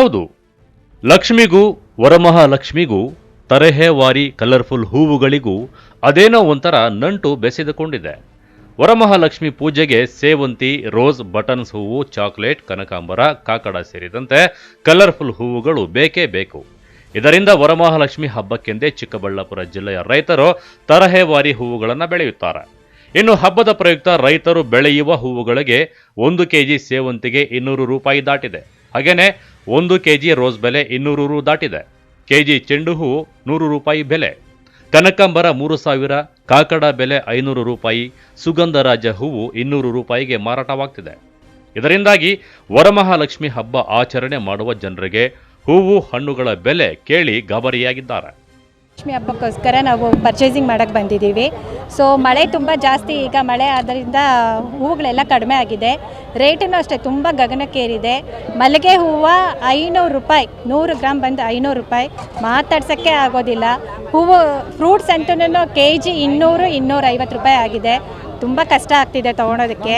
ಹೌದು, ಲಕ್ಷ್ಮಿಗೂ ವರಮಹಾಲಕ್ಷ್ಮಿಗೂ ತರಹೇವಾರಿ ಕಲರ್ಫುಲ್ ಹೂವುಗಳಿಗೂ ಅದೇನೋ ಒಂಥರ ನಂಟು ಬೆಸೆದುಕೊಂಡಿದೆ. ವರಮಹಾಲಕ್ಷ್ಮಿ ಪೂಜೆಗೆ ಸೇವಂತಿ, ರೋಸ್, ಬಟನ್ಸ್ ಹೂವು, ಚಾಕ್ಲೇಟ್, ಕನಕಾಂಬರ, ಕಾಕಡ ಸೇರಿದಂತೆ ಕಲರ್ಫುಲ್ ಹೂವುಗಳು ಬೇಕೇ ಬೇಕು. ಇದರಿಂದ ವರಮಹಾಲಕ್ಷ್ಮಿ ಹಬ್ಬಕ್ಕೆಂದೇ ಚಿಕ್ಕಬಳ್ಳಾಪುರ ಜಿಲ್ಲೆಯ ರೈತರು ತರಹೇವಾರಿ ಹೂವುಗಳನ್ನು ಬೆಳೆಯುತ್ತಾರೆ. ಇನ್ನು ಹಬ್ಬದ ಪ್ರಯುಕ್ತ ರೈತರು ಬೆಳೆಯುವ ಹೂವುಗಳಿಗೆ 1 ಕೆಜಿ ಸೇವಂತಿಗೆ 200 ರೂಪಾಯಿ ದಾಟಿದೆ. ಹಾಗೇನೆ 1 ಕೆಜಿ ರೋಸ್ ಬೆಲೆ 200 ರು ದಾಟಿದೆ. ಕೆಜಿ ಚೆಂಡು ಹೂವು 100 ರೂಪಾಯಿ ಬೆಲೆ. ಕನಕಾಂಬರ 3000, ಕಾಕಡ ಬೆಲೆ 500 ರೂಪಾಯಿ, ಸುಗಂಧರಾಜ ಹೂವು 200 ರೂಪಾಯಿಗೆ ಮಾರಾಟವಾಗ್ತಿದೆ. ಇದರಿಂದಾಗಿ ವರಮಹಾಲಕ್ಷ್ಮಿ ಹಬ್ಬ ಆಚರಣೆ ಮಾಡುವ ಜನರಿಗೆ ಹೂವು ಹಣ್ಣುಗಳ ಬೆಲೆ ಕೇಳಿ ಗಾಬರಿಯಾಗಿದ್ದಾರೆ. ಲಕ್ಷ್ಮಿ ಹಬ್ಬಕ್ಕೋಸ್ಕರ ನಾವು ಪರ್ಚೇಸಿಂಗ್ ಮಾಡೋಕ್ಕೆ ಬಂದಿದ್ದೀವಿ. ಸೊ ಮಳೆ ತುಂಬ ಜಾಸ್ತಿ, ಈಗ ಮಳೆ ಆದ್ದರಿಂದ ಹೂವುಗಳೆಲ್ಲ ಕಡಿಮೆ ಆಗಿದೆ. ರೇಟನ್ನು ಅಷ್ಟೇ ತುಂಬ ಗಗನಕ್ಕೇರಿದೆ. ಮಲ್ಲಿಗೆ ಹೂವು 500 ರೂಪಾಯಿ, 100 ಗ್ರಾಮ್ ಬಂದು 500 ರೂಪಾಯಿ, ಮಾತಾಡ್ಸೋಕ್ಕೆ ಆಗೋದಿಲ್ಲ. ಹೂವು ಫ್ರೂಟ್ಸ್ ಅಂತೂ ಕೆಜಿ 200, 250 ರೂಪಾಯಿ ಆಗಿದೆ. ತುಂಬ ಕಷ್ಟ ಆಗ್ತಿದೆ ತೊಗೊಳೋದಕ್ಕೆ.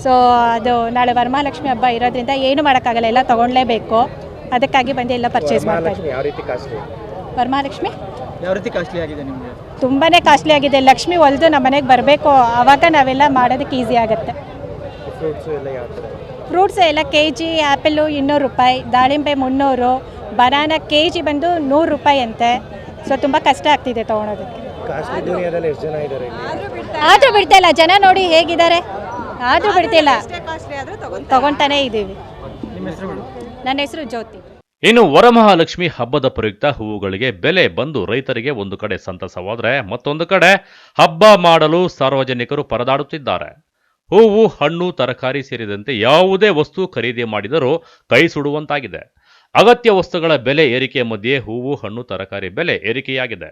ಸೊ ಅದು ನಾಳೆ ವರಮಹಾಲಕ್ಷ್ಮಿ ಹಬ್ಬ ಇರೋದ್ರಿಂದ ಏನು ಮಾಡೋಕ್ಕಾಗಲ್ಲ, ಎಲ್ಲ ತೊಗೊಳ್ಳೇಬೇಕು. ಅದಕ್ಕಾಗಿ ಬಂದು ಎಲ್ಲ ಪರ್ಚೇಸ್ ಮಾಡ್ತಾ ಇದ್ದೀವಿ. ವರಮಹಾಲಕ್ಷ್ಮಿ ಯಾವ ರೀತಿ ಕಾಸ್ಟ್ಲಿ ಆಗಿದೆ ನಿಮಗೆ? ತುಂಬಾ ಕಾಸ್ಟ್ಲಿ ಆಗಿದೆ. ಲಕ್ಷ್ಮಿ ಹೊಲಿದು ನಮ್ಮ ಮನೆಗೆ ಬರಬೇಕು, ಆವಾಗ ನಾವೆಲ್ಲ ಮಾಡೋದಕ್ಕೆ ಈಸಿ ಆಗುತ್ತೆ. ಫ್ರೂಟ್ಸ್ ಎಲ್ಲ ಕೆಜಿ ಆ್ಯಪಲ್ಲು 200 ರೂಪಾಯಿ, ದಾಳಿಂಬೆ 300, ಬನಾನಾ ಕೆಜಿ ಬಂದು 100 ರೂಪಾಯಿ ಅಂತೆ. ಸೊ ತುಂಬ ಕಷ್ಟ ಆಗ್ತಿದೆ ತೊಗೊಳೋದಕ್ಕೆ. ಆದರೂ ಬಿಡ್ತಾ ಇಲ್ಲ ಜನ, ನೋಡಿ ಹೇಗಿದ್ದಾರೆ, ಆದರೂ ಬಿಡ್ತಿಲ್ಲ, ತಗೊತಾನೇ ಇದ್ದೀವಿ. ನನ್ನ ಹೆಸರು ಜ್ಯೋತಿ. ಇನ್ನು ವರಮಹಾಲಕ್ಷ್ಮಿ ಹಬ್ಬದ ಪ್ರಯುಕ್ತ ಹೂವುಗಳಿಗೆ ಬೆಲೆ ಬಂದು ರೈತರಿಗೆ ಒಂದು ಕಡೆ ಸಂತಸವಾದರೆ, ಮತ್ತೊಂದು ಕಡೆ ಹಬ್ಬ ಮಾಡಲು ಸಾರ್ವಜನಿಕರು ಪರದಾಡುತ್ತಿದ್ದಾರೆ. ಹೂವು, ಹಣ್ಣು, ತರಕಾರಿ ಸೇರಿದಂತೆ ಯಾವುದೇ ವಸ್ತು ಖರೀದಿ ಮಾಡಿದರೂ ಕೈ ಸುಡುವಂತಾಗಿದೆ. ಅಗತ್ಯ ವಸ್ತುಗಳ ಬೆಲೆ ಏರಿಕೆ ಮಧ್ಯೆ ಹೂವು, ಹಣ್ಣು, ತರಕಾರಿ ಬೆಲೆ ಏರಿಕೆಯಾಗಿದೆ.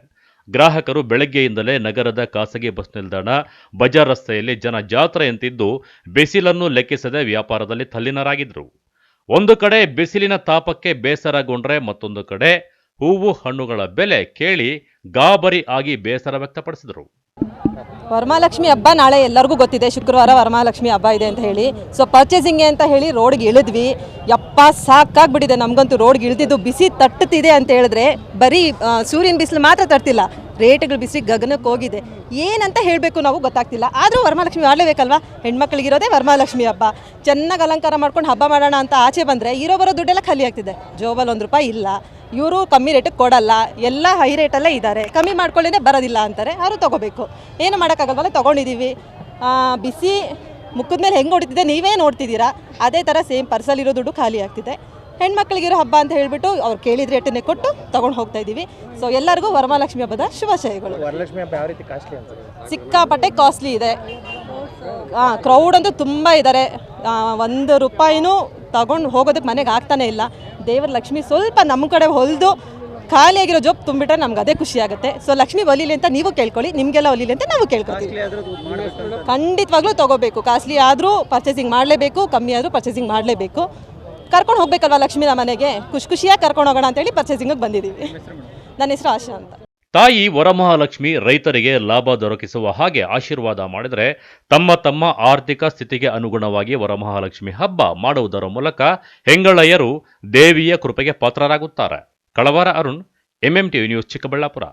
ಗ್ರಾಹಕರು ಬೆಳಗ್ಗೆಯಿಂದಲೇ ನಗರದ ಖಾಸಗಿ ಬಸ್ ನಿಲ್ದಾಣ, ಬಜಾರ್ ರಸ್ತೆಯಲ್ಲಿ ಜನ ಜಾತ್ರೆಯಂತಿದ್ದು ಬಿಸಿಲನ್ನು ಲೆಕ್ಕಿಸದೆ ವ್ಯಾಪಾರದಲ್ಲಿ ತಲ್ಲೀನರಾಗಿದ್ರು. ಒಂದು ಕಡೆ ಬಿಸಿಲಿನ ತಾಪಕ್ಕೆ ಬೇಸರಗೊಂಡ್ರೆ, ಮತ್ತೊಂದು ಕಡೆ ಹೂವು ಹಣ್ಣುಗಳ ಬೆಲೆ ಕೇಳಿ ಗಾಬರಿ ಆಗಿ ಬೇಸರ ವ್ಯಕ್ತಪಡಿಸಿದರು. ವರಮಹಾಲಕ್ಷ್ಮಿ ಹಬ್ಬ ನಾಳೆ ಎಲ್ಲರಿಗೂ ಗೊತ್ತಿದೆ, ಶುಕ್ರವಾರ ವರಮಹಾಲಕ್ಷ್ಮಿ ಹಬ್ಬ ಇದೆ ಅಂತ ಹೇಳಿ. ಸೊ ಪರ್ಚೇಸಿಂಗ್ಗೆ ಅಂತ ಹೇಳಿ ರೋಡ್ಗೆ ಇಳಿದ್ವಿ. ಯಪ್ಪ ಸಾಕಾಗ್ಬಿಟ್ಟಿದೆ ನಮಗಂತೂ. ರೋಡ್ಗೆ ಇಳಿದಿದ್ದು ಬಿಸಿ ತಟ್ಟುತ್ತಿದೆ ಅಂತ ಹೇಳಿದ್ರೆ ಬರೀ ಸೂರ್ಯನ ಬಿಸಿಲು ಮಾತ್ರ ತರ್ತಿಲ್ಲ, ರೇಟ್ಗಳು ಬಿಸಿ ಗಗನಕ್ಕೆ ಹೋಗಿದೆ. ಏನಂತ ಹೇಳಬೇಕು ನಾವು ಗೊತ್ತಾಗ್ತಿಲ್ಲ. ಆದರೂ ವರಮಹಾಲಕ್ಷ್ಮಿ ಮಾಡಲೇಬೇಕಲ್ವಾ? ಹೆಣ್ಮಕ್ಳಿಗಿರೋದೇ ವರಮಹಾಲಕ್ಷ್ಮಿ ಹಬ್ಬ. ಚೆನ್ನಾಗಿ ಅಲಂಕಾರ ಮಾಡ್ಕೊಂಡು ಹಬ್ಬ ಮಾಡೋಣ ಅಂತ ಆಚೆ ಬಂದರೆ ಇರೋ ಬರೋ ದುಡ್ಡೆಲ್ಲ ಖಾಲಿ ಆಗ್ತಿದೆ. ಜೋಬಲ್ಲಿ 1 ರೂಪಾಯಿ ಇಲ್ಲ. ಇವರು ಕಮ್ಮಿ ರೇಟಿಗೆ ಕೊಡಲ್ಲ, ಎಲ್ಲ ಹೈ ರೇಟಲ್ಲೇ ಇದ್ದಾರೆ. ಕಮ್ಮಿ ಮಾಡ್ಕೊಳ್ಳೇ ಬರೋದಿಲ್ಲ ಅಂತಾರೆ, ಅವರು ತೊಗೋಬೇಕು. ಏನು ಮಾಡೋಕ್ಕಾಗಲ್ವಲ್ಲ, ತೊಗೊಂಡಿದ್ದೀವಿ. ಬಿಸಿ ಮುಖದ ಮೇಲೆ ಹೆಂಗೆ ಹೊಡಿತಿದೆ ನೀವೇ ನೋಡ್ತಿದ್ದೀರಾ. ಅದೇ ಥರ ಸೇಮ್ ಪರ್ಸಲ್ಲಿರೋ ದುಡ್ಡು ಖಾಲಿ ಆಗ್ತಿದೆ. ಹೆಣ್ಮಕ್ಳಿಗಿರೋ ಹಬ್ಬ ಅಂತ ಹೇಳಿಬಿಟ್ಟು ಅವ್ರು ಕೇಳಿದ ರೇಟನ್ನೇ ಕೊಟ್ಟು ತೊಗೊಂಡು ಹೋಗ್ತಾ ಇದ್ದೀವಿ. ಸೊ ಎಲ್ಲರಿಗೂ ವರಮಹಾಲಕ್ಷ್ಮಿ ಹಬ್ಬದ ಶುಭಾಶಯಗಳು. ವರಲಕ್ಷ್ಮಿ ಹಬ್ಬ ಯಾವ ರೀತಿ ಕಾಸ್ಟ್ಲಿ ಅಂತ? ಸಿಕ್ಕಾಪಟ್ಟೆ ಕಾಸ್ಟ್ಲಿ ಇದೆ. ಕ್ರೌಡ್ ಅಂತೂ ತುಂಬ ಇದ್ದಾರೆ. 1 ರೂಪಾಯಿನೂ ತಗೊಂಡು ಹೋಗೋದಕ್ಕೆ ಮನೆಗೆ ಆಗ್ತಾನೆ ಇಲ್ಲ. ದೇವರ ಲಕ್ಷ್ಮಿ ಸ್ವಲ್ಪ ನಮ್ಮ ಕಡೆ ಹೊಲಿದು ಖಾಲಿಯಾಗಿರೋ ಜೋಬ್ ತುಂಬಿಟ್ರೆ ನಮ್ಗೆ ಅದೇ ಖುಷಿ ಆಗುತ್ತೆ. ಸೊ ಲಕ್ಷ್ಮಿ ಒಲಿಲಿ ಅಂತ ನೀವು ಕೇಳ್ಕೊಳ್ಳಿ, ನಿಮಗೆಲ್ಲ ಒಲಿಲಿ ಅಂತ ನಾವು ಕೇಳ್ಕೊತೀವಿ. ಖಂಡಿತವಾಗ್ಲೂ ತೊಗೋಬೇಕು. ಕಾಸ್ಟ್ಲಿ ಆದರೂ ಪರ್ಚೇಸಿಂಗ್ ಮಾಡಲೇಬೇಕು, ಕಮ್ಮಿ ಆದರೂ ಪರ್ಚೇಸಿಂಗ್ ಮಾಡಲೇಬೇಕು. ಕರ್ಕೊಂಡು ಹೋಗ್ಬೇಕಲ್ವ ಲಕ್ಷ್ಮಿನ ಮನೆಗೆ, ಖುಷಿಯಾಗಿ ಕರ್ಕೊಂಡು ಹೋಗೋಣ ಅಂತೇಳಿ ಪರ್ಚೇಸಿಂಗಿಗೆ ಬಂದಿದ್ದೀವಿ. ನನ್ನ ಹೆಸರು ಆಶಾ ಅಂತ. ತಾಯಿ ವರಮಹಾಲಕ್ಷ್ಮಿ ರೈತರಿಗೆ ಲಾಭ ದೊರಕಿಸುವ ಹಾಗೆ ಆಶೀರ್ವಾದ ಮಾಡಿದರೆ, ತಮ್ಮ ಆರ್ಥಿಕ ಸ್ಥಿತಿಗೆ ಅನುಗುಣವಾಗಿ ವರಮಹಾಲಕ್ಷ್ಮಿ ಹಬ್ಬ ಮಾಡುವುದರ ಮೂಲಕ ಹೆಂಗಳಯ್ಯರು ದೇವಿಯ ಕೃಪೆಗೆ ಪಾತ್ರರಾಗುತ್ತಾರೆ. ಕಳವಾರ ಅರುಣ್, MMTV ನ್ಯೂಸ್, ಚಿಕ್ಕಬಳ್ಳಾಪುರ.